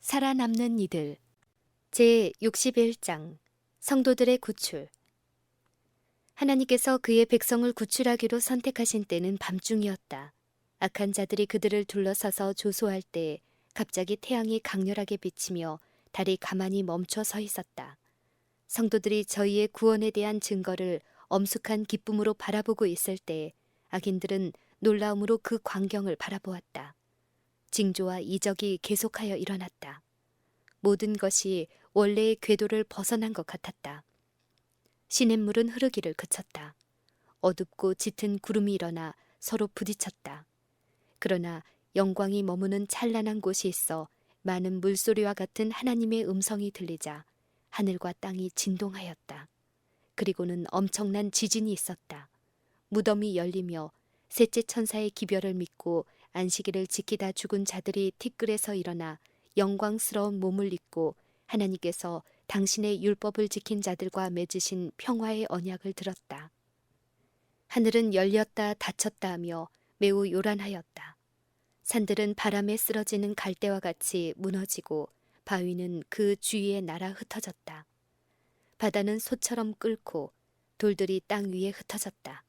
살아남는 이들 제 61장 성도들의 구출. 하나님께서 그의 백성을 구출하기로 선택하신 때는 밤중이었다. 악한 자들이 그들을 둘러서서 조소할 때 갑자기 태양이 강렬하게 비치며 달이 가만히 멈춰 서 있었다. 성도들이 저희의 구원에 대한 증거를 엄숙한 기쁨으로 바라보고 있을 때 악인들은 놀라움으로 그 광경을 바라보았다. 징조와 이적이 계속하여 일어났다. 모든 것이 원래의 궤도를 벗어난 것 같았다. 시냇물은 흐르기를 그쳤다. 어둡고 짙은 구름이 일어나 서로 부딪혔다. 그러나 영광이 머무는 찬란한 곳이 있어 많은 물소리와 같은 하나님의 음성이 들리자 하늘과 땅이 진동하였다. 그리고는 엄청난 지진이 있었다. 무덤이 열리며 셋째 천사의 기별을 믿고 안식일을 지키다 죽은 자들이 티끌에서 일어나 영광스러운 몸을 입고 하나님께서 당신의 율법을 지킨 자들과 맺으신 평화의 언약을 들었다. 하늘은 열렸다 닫혔다 하며 매우 요란하였다. 산들은 바람에 쓰러지는 갈대와 같이 무너지고 바위는 그 주위에 날아 흩어졌다. 바다는 소처럼 끓고 돌들이 땅 위에 흩어졌다.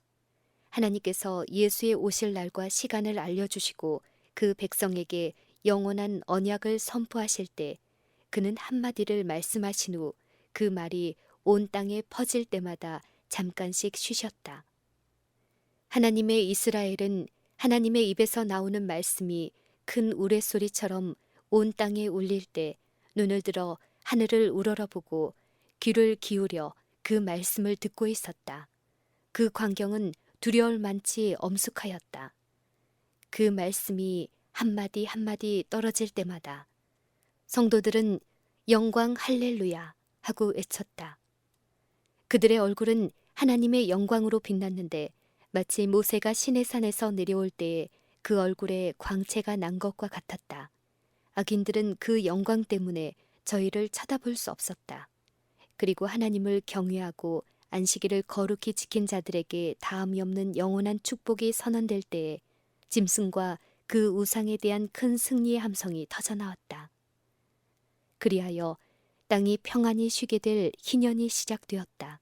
하나님께서 예수의 오실 날과 시간을 알려주시고 그 백성에게 영원한 언약을 선포하실 때 그는 한마디를 말씀하신 후 그 말이 온 땅에 퍼질 때마다 잠깐씩 쉬셨다. 하나님의 이스라엘은 하나님의 입에서 나오는 말씀이 큰 우레소리처럼 온 땅에 울릴 때 눈을 들어 하늘을 우러러보고 귀를 기울여 그 말씀을 듣고 있었다. 그 광경은 두려울 만치 엄숙하였다. 그 말씀이 한마디 한마디 떨어질 때마다 성도들은 영광 할렐루야 하고 외쳤다. 그들의 얼굴은 하나님의 영광으로 빛났는데 마치 모세가 시내산에서 내려올 때에 그 얼굴에 광채가 난 것과 같았다. 악인들은 그 영광 때문에 저희를 쳐다볼 수 없었다. 그리고 하나님을 경외하고 안식일을 거룩히 지킨 자들에게 다함이 없는 영원한 축복이 선언될 때에 짐승과 그 우상에 대한 큰 승리의 함성이 터져나왔다. 그리하여 땅이 평안히 쉬게 될 희년이 시작되었다.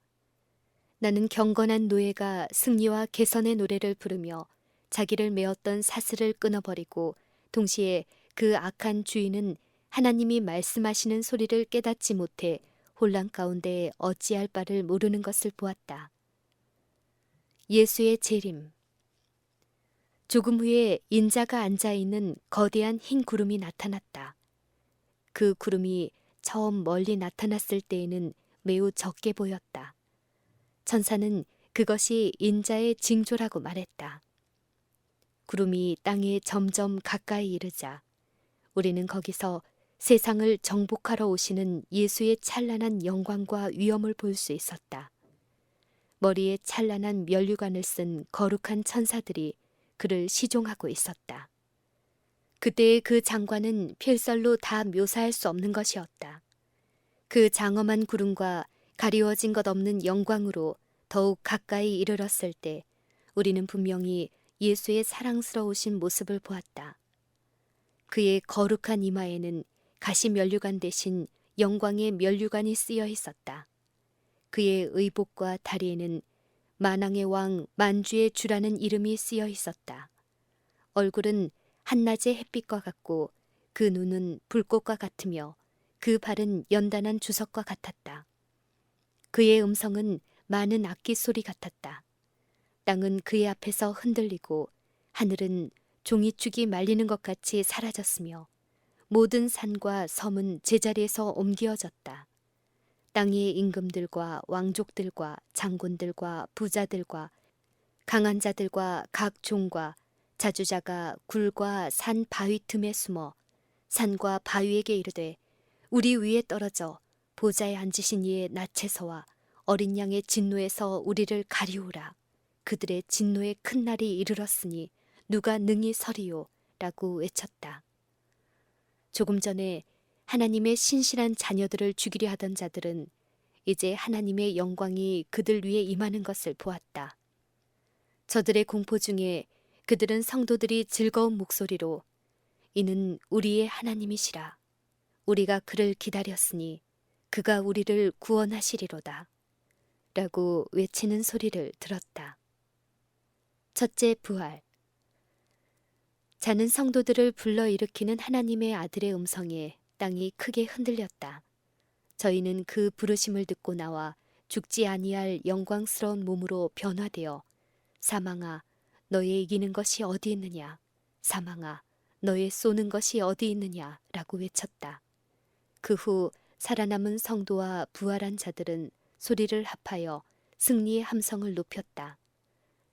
나는 경건한 노예가 승리와 개선의 노래를 부르며 자기를 메었던 사슬을 끊어버리고 동시에 그 악한 주인은 하나님이 말씀하시는 소리를 깨닫지 못해 혼란 가운데 어찌할 바를 모르는 것을 보았다. 예수의 재림. 조금 후에 인자가 앉아있는 거대한 흰 구름이 나타났다. 그 구름이 처음 멀리 나타났을 때에는 매우 적게 보였다. 천사는 그것이 인자의 징조라고 말했다. 구름이 땅에 점점 가까이 이르자 우리는 거기서 세상을 정복하러 오시는 예수의 찬란한 영광과 위엄을 볼 수 있었다. 머리에 찬란한 면류관을 쓴 거룩한 천사들이 그를 시종하고 있었다. 그때의 그 장관은 필설로 다 묘사할 수 없는 것이었다. 그 장엄한 구름과 가리워진 것 없는 영광으로 더욱 가까이 이르렀을 때 우리는 분명히 예수의 사랑스러우신 모습을 보았다. 그의 거룩한 이마에는 가시 면류관 대신 영광의 면류관이 쓰여 있었다. 그의 의복과 다리에는 만왕의 왕 만주의 주라는 이름이 쓰여 있었다. 얼굴은 한낮의 햇빛과 같고 그 눈은 불꽃과 같으며 그 발은 연단한 주석과 같았다. 그의 음성은 많은 악기 소리 같았다. 땅은 그의 앞에서 흔들리고 하늘은 종이축이 말리는 것 같이 사라졌으며 모든 산과 섬은 제자리에서 옮겨졌다. 땅의 임금들과 왕족들과 장군들과 부자들과 강한 자들과 각 종과 자주자가 굴과 산 바위 틈에 숨어 산과 바위에게 이르되 우리 위에 떨어져 보좌에 앉으신 이의 낯에서와 어린 양의 진노에서 우리를 가리우라. 그들의 진노의 큰 날이 이르렀으니 누가 능히 서리요? 라고 외쳤다. 조금 전에 하나님의 신실한 자녀들을 죽이려 하던 자들은 이제 하나님의 영광이 그들 위에 임하는 것을 보았다. 저들의 공포 중에 그들은 성도들이 즐거운 목소리로 이는 우리의 하나님이시라. 우리가 그를 기다렸으니 그가 우리를 구원하시리로다. 라고 외치는 소리를 들었다. 첫째 부활. 자는 성도들을 불러일으키는 하나님의 아들의 음성에 땅이 크게 흔들렸다. 저희는 그 부르심을 듣고 나와 죽지 아니할 영광스러운 몸으로 변화되어 사망아 너의 이기는 것이 어디 있느냐, 사망아 너의 쏘는 것이 어디 있느냐 라고 외쳤다. 그 후 살아남은 성도와 부활한 자들은 소리를 합하여 승리의 함성을 높였다.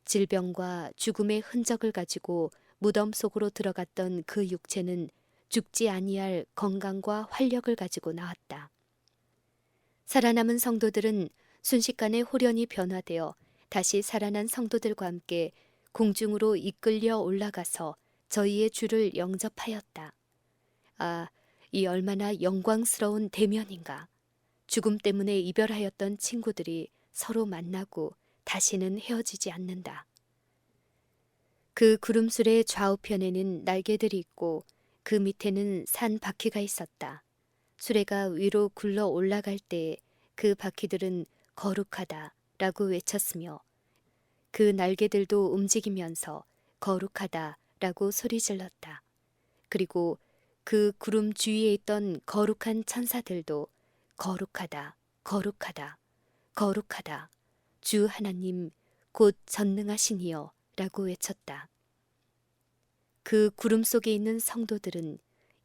질병과 죽음의 흔적을 가지고 무덤 속으로 들어갔던 그 육체는 죽지 아니할 건강과 활력을 가지고 나왔다. 살아남은 성도들은 순식간에 홀연히 변화되어 다시 살아난 성도들과 함께 공중으로 이끌려 올라가서 저희의 주를 영접하였다. 아, 이 얼마나 영광스러운 대면인가. 죽음 때문에 이별하였던 친구들이 서로 만나고 다시는 헤어지지 않는다. 그 구름술의 좌우편에는 날개들이 있고 그 밑에는 산 바퀴가 있었다. 수레가 위로 굴러 올라갈 때 그 바퀴들은 거룩하다 라고 외쳤으며 그 날개들도 움직이면서 거룩하다 라고 소리질렀다. 그리고 그 구름 주위에 있던 거룩한 천사들도 거룩하다, 거룩하다, 거룩하다, 주 하나님 곧 전능하시니여 라고 외쳤다. 그 구름 속에 있는 성도들은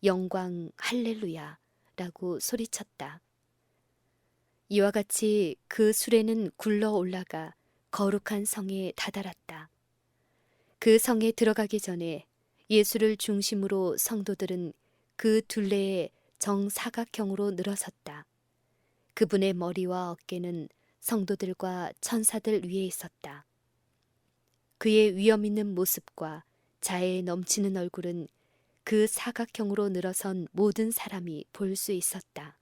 영광 할렐루야 라고 소리쳤다. 이와 같이 그 수레는 굴러 올라가 거룩한 성에 다다랐다. 그 성에 들어가기 전에 예수를 중심으로 성도들은 그 둘레에 정사각형으로 늘어섰다. 그분의 머리와 어깨는 성도들과 천사들 위에 있었다. 그의 위엄 있는 모습과 자애 넘치는 얼굴은 그 사각형으로 늘어선 모든 사람이 볼 수 있었다.